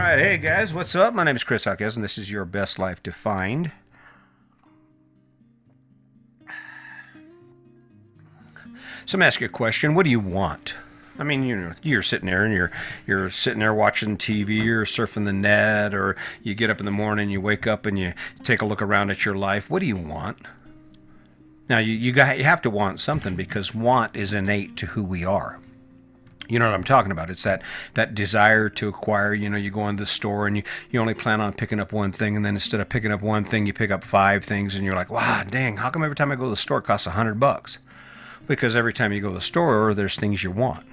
right, hey guys, what's up? My name is Chris Hawkes, and this is your best life defined. So, I'm gonna ask you a question. What do you want? I mean, you're sitting there and you're sitting there watching TV or surfing the net, or you get up in the morning, you wake up and you take a look around at your life. What do you want? Now, you have to want something because want is innate to who we are. You know what I'm talking about. It's that desire to acquire. You go into the store and you only plan on picking up one thing, and then instead of picking up one thing, you pick up five things, and you're like, wow, dang, how come every time I go to the store it costs $100? Because every time you go to the store, there's things you want.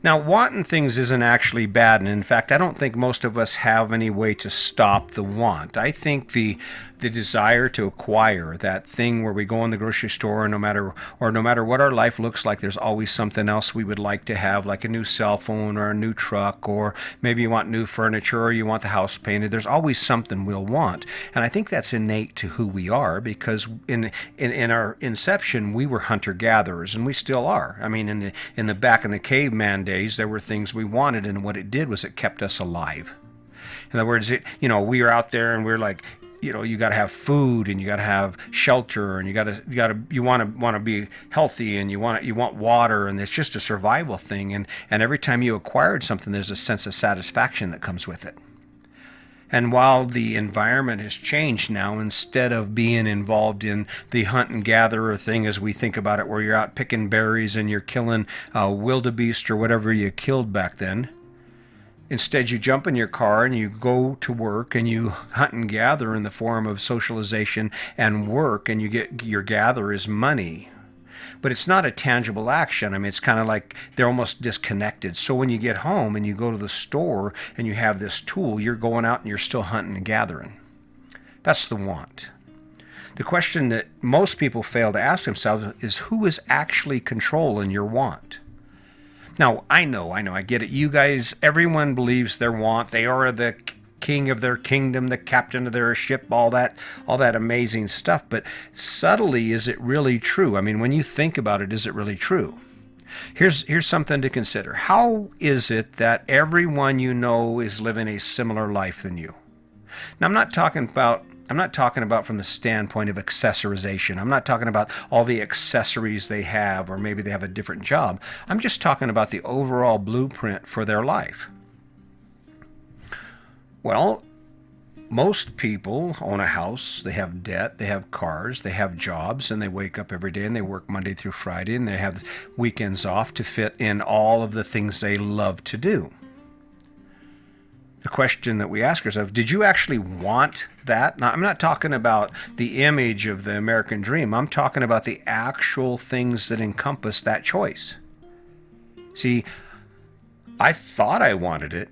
Now, wanting things isn't actually bad, and in fact, I don't think most of us have any way to stop the want. I think the desire to acquire that thing where we go in the grocery store, and no matter what our life looks like, there's always something else we would like to have, like a new cell phone or a new truck, or maybe you want new furniture or you want the house painted. There's always something we'll want, and I think that's innate to who we are because in our inception we were hunter gatherers, and we still are. I mean, in the back in the caveman days, there were things we wanted, and what it did was it kept us alive. In other words, we were out there and we're like, you got to have food and you got to have shelter and you want to be healthy and you want water, and it's just a survival thing. And every time you acquired something, there's a sense of satisfaction that comes with it. And while the environment has changed now, instead of being involved in the hunt and gatherer thing as we think about it, where you're out picking berries and you're killing wildebeest or whatever you killed back then, instead you jump in your car and you go to work and you hunt and gather in the form of socialization and work, and you get your gather is money. But it's not a tangible action. I mean, it's kind of like they're almost disconnected. So when you get home and you go to the store and you have this tool, you're going out and you're still hunting and gathering. That's the want. The question that most people fail to ask themselves is, who is actually controlling your want? Now, I know, I get it. You guys, everyone believes their want. They are the king of their kingdom, the captain of their ship, all that amazing stuff. But subtly, is it really true? I mean, when you think about it, is it really true? Here's something to consider. How is it that everyone you know is living a similar life than you? Now, I'm not talking about from the standpoint of accessorization. I'm not talking about all the accessories they have, or maybe they have a different job. I'm just talking about the overall blueprint for their life. Well, most people own a house, they have debt, they have cars, they have jobs, and they wake up every day and they work Monday through Friday, and they have weekends off to fit in all of the things they love to do. The question that we ask ourselves, did you actually want that? Now, I'm not talking about the image of the American dream. I'm talking about the actual things that encompass that choice. See, I thought I wanted it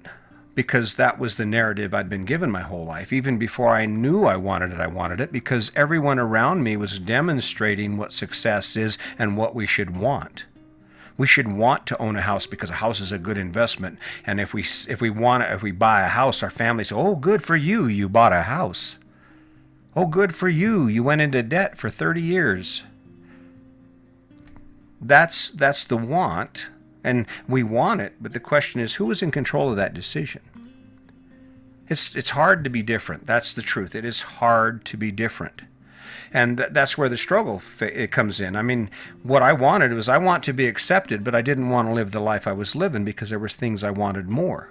because that was the narrative I'd been given my whole life. Even before I knew I wanted it because everyone around me was demonstrating what success is and what we should want. We should want to own a house because a house is a good investment. And if we buy a house, our family says, "Oh, good for you, you bought a house. Oh, good for you, you went into debt for 30 years." That's the want, and we want it, but the question is, who is in control of that decision? It's hard to be different. That's the truth. It is hard to be different. And that's where the struggle it comes in. I mean, what I wanted was, I want to be accepted, but I didn't want to live the life I was living because there was things I wanted more.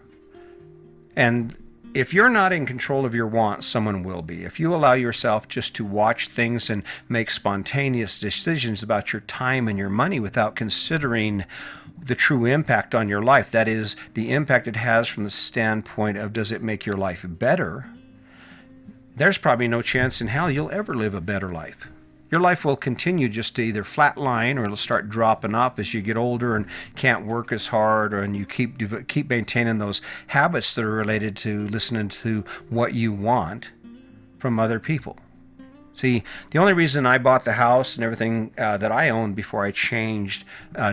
And if you're not in control of your wants, someone will be. If you allow yourself just to watch things and make spontaneous decisions about your time and your money without considering the true impact on your life, that is, the impact it has from the standpoint of, does it make your life better? There's probably no chance in hell you'll ever live a better life. Your life will continue just to either flatline, or it'll start dropping off as you get older and can't work as hard, and you keep maintaining those habits that are related to listening to what you want from other people. See, the only reason I bought the house and everything that I owned before I changed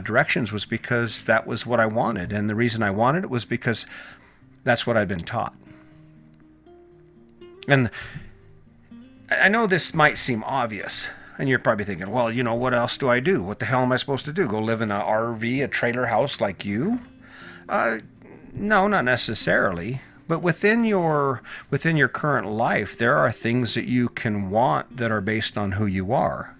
directions was because that was what I wanted. And the reason I wanted it was because that's what I'd been taught. And I know this might seem obvious, and you're probably thinking, well, what else do I do? What the hell am I supposed to do? Go live in an RV, a trailer house like you? No, not necessarily. But within your current life, there are things that you can want that are based on who you are.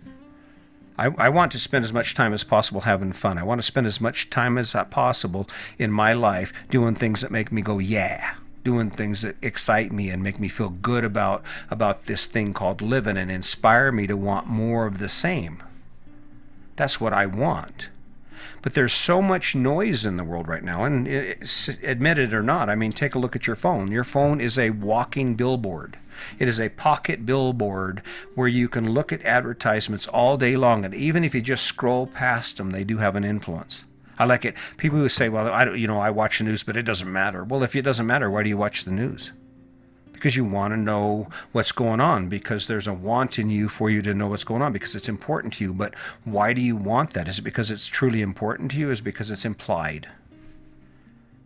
I want to spend as much time as possible having fun. I want to spend as much time as possible in my life doing things that make me go, yeah. Doing things that excite me and make me feel good about this thing called living and inspire me to want more of the same. That's what I want. But there's so much noise in the world right now, and admit it or not, I mean, take a look at your phone. Your phone is a walking billboard. It is a pocket billboard where you can look at advertisements all day long, and even if you just scroll past them, they do have an influence. I like it. People who say, well, I watch the news, but it doesn't matter. Well, if it doesn't matter, why do you watch the news? Because you want to know what's going on, because there's a want in you for you to know what's going on, because it's important to you. But why do you want that? Is it because it's truly important to you? Is it because it's implied?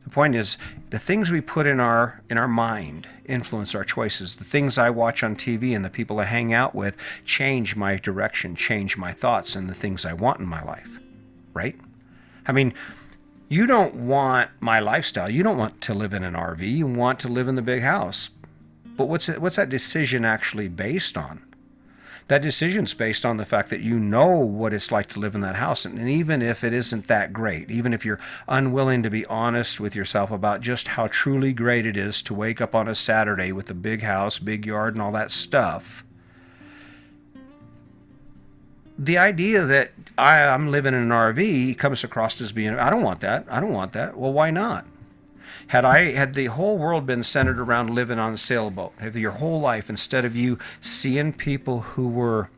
The point is, the things we put in our mind influence our choices. The things I watch on TV and the people I hang out with change my direction, change my thoughts, and the things I want in my life, right? I mean, you don't want my lifestyle. You don't want to live in an RV. You want to live in the big house. But what's that decision actually based on? That decision's based on the fact that you know what it's like to live in that house. And even if it isn't that great, even if you're unwilling to be honest with yourself about just how truly great it is to wake up on a Saturday with a big house, big yard, and all that stuff, the idea that I'm living in an RV comes across as being, I don't want that. I don't want that. Well, why not? Had the whole world been centered around living on a sailboat, have your whole life, instead of you seeing people who were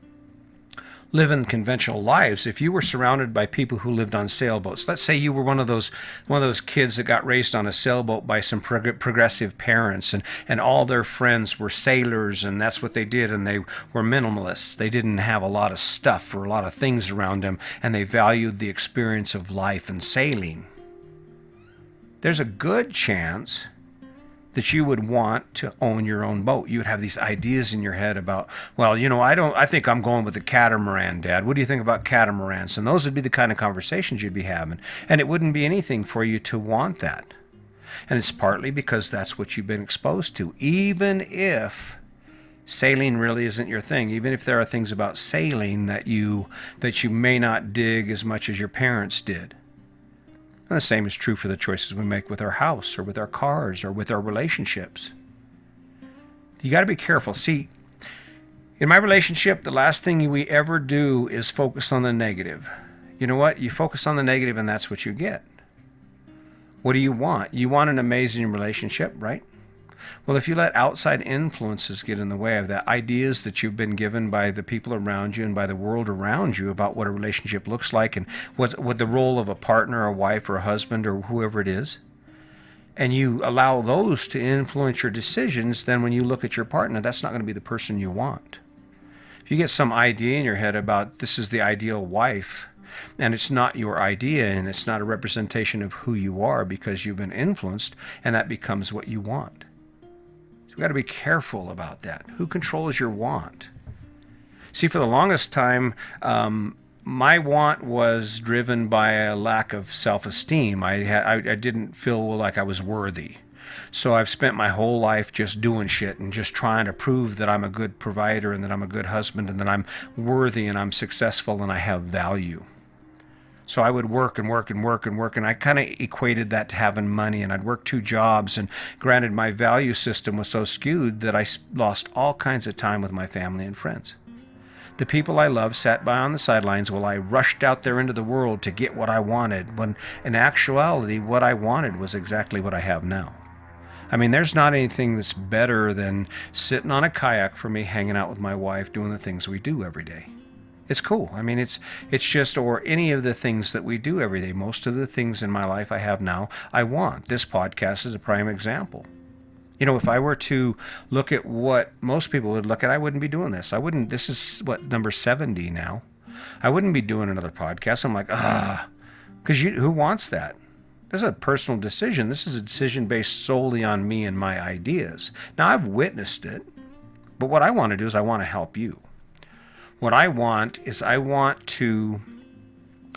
living conventional lives, if you were surrounded by people who lived on sailboats, let's say you were one of those kids that got raised on a sailboat by some progressive parents, and all their friends were sailors, and that's what they did, and they were minimalists. They didn't have a lot of stuff or a lot of things around them, and they valued the experience of life and sailing. There's a good chance that you would want to own your own boat. You would have these ideas in your head about, well, I think I'm going with the catamaran, Dad. What do you think about catamarans? And those would be the kind of conversations you'd be having. And it wouldn't be anything for you to want that. And it's partly because that's what you've been exposed to. Even if sailing really isn't your thing, even if there are things about sailing that you may not dig as much as your parents did. And the same is true for the choices we make with our house or with our cars or with our relationships. You got to be careful. See, in my relationship, the last thing we ever do is focus on the negative. You know what? You focus on the negative and that's what you get. What do you want? You want an amazing relationship, right? Well, if you let outside influences get in the way of that, ideas that you've been given by the people around you and by the world around you about what a relationship looks like and what the role of a partner, a wife, or a husband, or whoever it is, and you allow those to influence your decisions, then when you look at your partner, that's not going to be the person you want. If you get some idea in your head about this is the ideal wife, and it's not your idea and it's not a representation of who you are because you've been influenced, and that becomes what you want. So we've got to be careful about that. Who controls your want? See, for the longest time, my want was driven by a lack of self-esteem. I didn't feel like I was worthy. So I've spent my whole life just doing shit and just trying to prove that I'm a good provider and that I'm a good husband and that I'm worthy and I'm successful and I have value. So I would work and work and work and work, and I kind of equated that to having money, and I'd work 2 jobs, and granted, my value system was so skewed that I lost all kinds of time with my family and friends. The people I loved sat by on the sidelines while I rushed out there into the world to get what I wanted, when in actuality, what I wanted was exactly what I have now. I mean, there's not anything that's better than sitting on a kayak for me, hanging out with my wife, doing the things we do every day. It's cool. I mean, it's just, or any of the things that we do every day. Most of the things in my life I have now, I want. This podcast is a prime example. You know, if I were to look at what most people would look at, I wouldn't be doing this. This is number 70 now. I wouldn't be doing another podcast. I'm like, because who wants that? This is a personal decision. This is a decision based solely on me and my ideas. Now, I've witnessed it, but what I want to do is I want to help you. What I want is I want to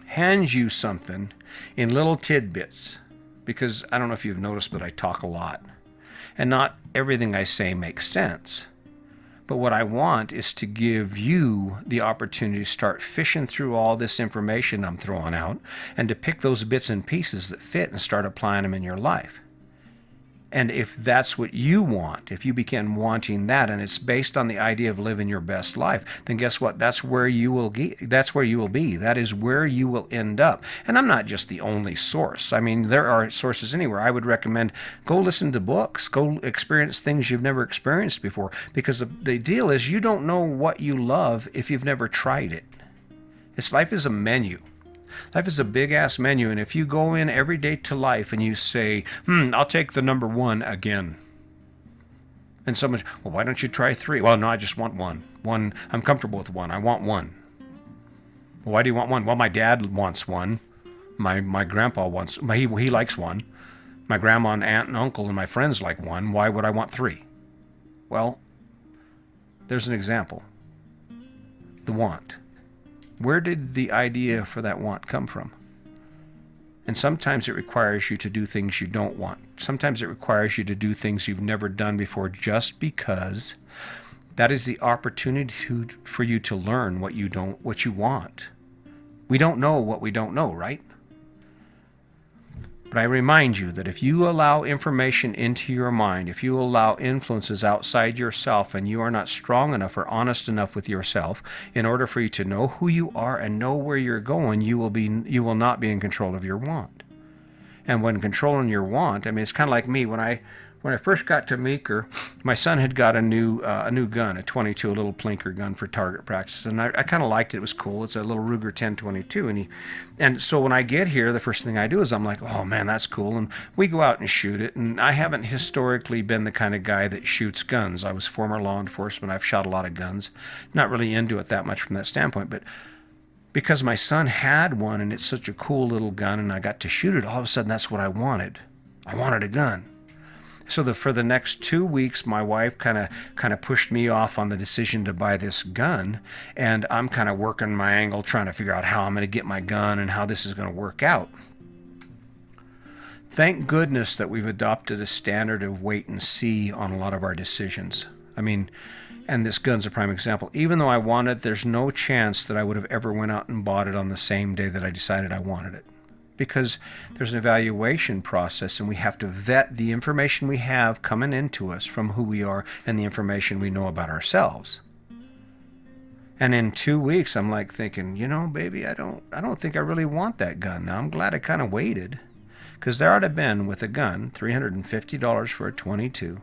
hand you something in little tidbits, because I don't know if you've noticed, but I talk a lot. And not everything I say makes sense. But what I want is to give you the opportunity to start fishing through all this information I'm throwing out and to pick those bits and pieces that fit and start applying them in your life. And if that's what you want, if you begin wanting that, and it's based on the idea of living your best life, then guess what? That's where you will be. That's where you will be. That is where you will end up. And I'm not just the only source. I mean, there are sources anywhere. I would recommend go listen to books, go experience things you've never experienced before. Because the deal is you don't know what you love if you've never tried it. Life is a menu. Life is a big-ass menu, and if you go in every day to life and you say, I'll take the number 1 again. And someone's, well, why don't you try 3? Well, no, I just want 1. 1, I'm comfortable with 1. I want 1. Well, why do you want 1? Well, my dad wants 1. My grandpa wants, he likes 1. My grandma and aunt and uncle and my friends like 1. Why would I want 3? Well, there's an example. The want. Where did the idea for that want come from? And sometimes it requires you to do things you don't want. Sometimes it requires you to do things you've never done before just because that is the opportunity for you to learn what you want. We don't know what we don't know, right? But I remind you that if you allow information into your mind, if you allow influences outside yourself, and you are not strong enough or honest enough with yourself in order for you to know who you are and know where you're going, you will not be in control of your want. And when controlling your want, I mean, it's kind of like me. When I first got to Meeker, my son had got a new gun, a .22, a little plinker gun for target practice, and I kind of liked it. It was cool. It's a little Ruger 1022, and so when I get here, the first thing I do is I'm like, oh man, that's cool, and we go out and shoot it. And I haven't historically been the kind of guy that shoots guns. I was former law enforcement. I've shot a lot of guns. Not really into it that much from that standpoint, but because my son had one and it's such a cool little gun, and I got to shoot it, all of a sudden that's what I wanted. I wanted a gun. So for the next 2 weeks, my wife kind of pushed me off on the decision to buy this gun, and I'm kind of working my angle, trying to figure out how I'm going to get my gun and how this is going to work out. Thank goodness that we've adopted a standard of wait and see on a lot of our decisions. I mean, and this gun's a prime example. Even though I want it, there's no chance that I would have ever went out and bought it on the same day that I decided I wanted it. Because there's an evaluation process, and we have to vet the information we have coming into us from who we are and the information we know about ourselves. And in 2 weeks, I'm like thinking, baby, I don't think I really want that gun. Now, I'm glad I kind of waited, because there ought to have been, with a gun, $350 for a .22.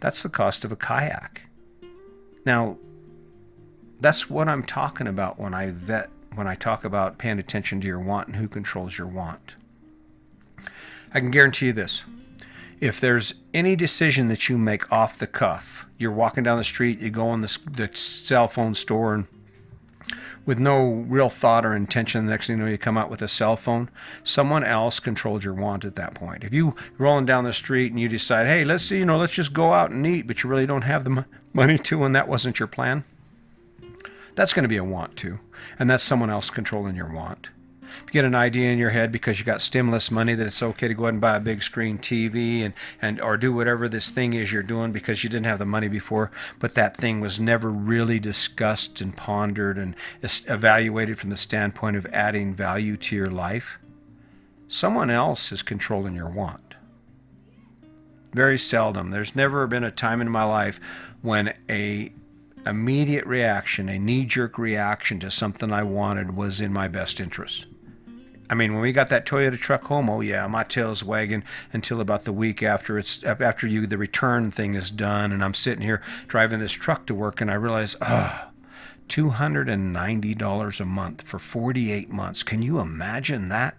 That's the cost of a kayak. Now, that's what I'm talking about when I talk about paying attention to your want and who controls your want. I can guarantee you this. If there's any decision that you make off the cuff, you're walking down the street, you go in the cell phone store, and with no real thought or intention, the next thing you know, you come out with a cell phone, someone else controlled your want at that point. If you're rolling down the street and you decide, hey, let's just go out and eat, but you really don't have the money to, and that wasn't your plan, that's going to be a want too. And that's someone else controlling your want. If you get an idea in your head because you got stimulus money that it's okay to go ahead and buy a big screen TV or do whatever this thing is you're doing because you didn't have the money before, but that thing was never really discussed and pondered and evaluated from the standpoint of adding value to your life, someone else is controlling your want. Very seldom. There's never been a time in my life when a immediate reaction, a knee-jerk reaction to something I wanted was in my best interest. I mean, when we got that Toyota truck home, oh yeah, my tail's wagging until about the week after the return thing is done, and I'm sitting here driving this truck to work, and I realize, $290 a month for 48 months. Can you imagine that?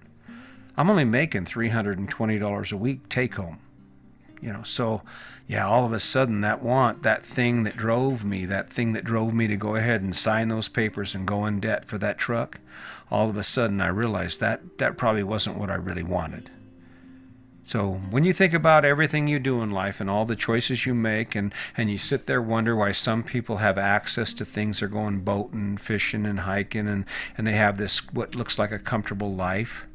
I'm only making $320 a week take home. So yeah, all of a sudden that thing that drove me to go ahead and sign those papers and go in debt for that truck, all of a sudden I realized that probably wasn't what I really wanted. So when you think about everything you do in life and all the choices you make, and you sit there wonder why some people have access to things, they're going boating, fishing, and hiking, and they have this what looks like a comfortable life,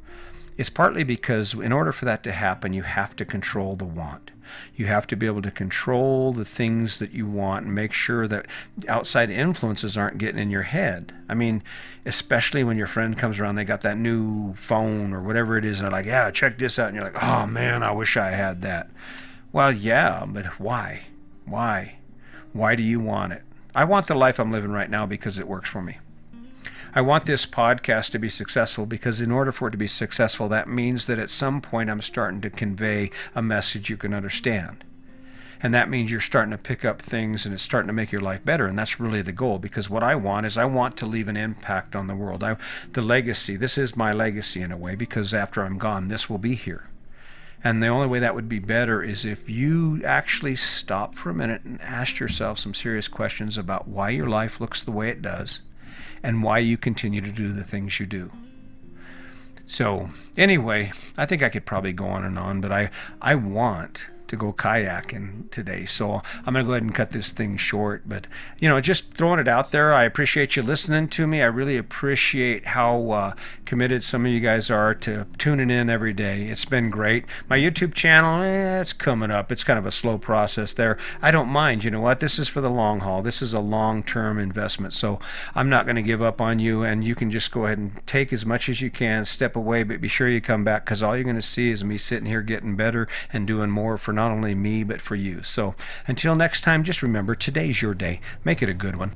It's partly because in order for that to happen, you have to control the want. You have to be able to control the things that you want and make sure that outside influences aren't getting in your head. I mean, especially when your friend comes around, they got that new phone or whatever it is, and they're like, yeah, check this out. And you're like, oh man, I wish I had that. Well, yeah, but why? Why? Why do you want it? I want the life I'm living right now because it works for me. I want this podcast to be successful because in order for it to be successful, that means that at some point I'm starting to convey a message you can understand. And that means you're starting to pick up things and it's starting to make your life better. And that's really the goal, because what I want is I want to leave an impact on the world. The legacy, this is my legacy in a way, because after I'm gone, this will be here. And the only way that would be better is if you actually stop for a minute and ask yourself some serious questions about why your life looks the way it does and why you continue to do the things you do. So anyway, I think I could probably go on and on, but I want to go kayaking today. So I'm going to go ahead and cut this thing short. But, just throwing it out there. I appreciate you listening to me. I really appreciate how committed some of you guys are to tuning in every day. It's been great. My YouTube channel, it's coming up. It's kind of a slow process there. I don't mind. You know what? This is for the long haul. This is a long-term investment. So I'm not going to give up on you, and you can just go ahead and take as much as you can, step away, but be sure you come back, because all you're going to see is me sitting here getting better and doing more for not only me, but for you. So until next time, just remember, today's your day. Make it a good one.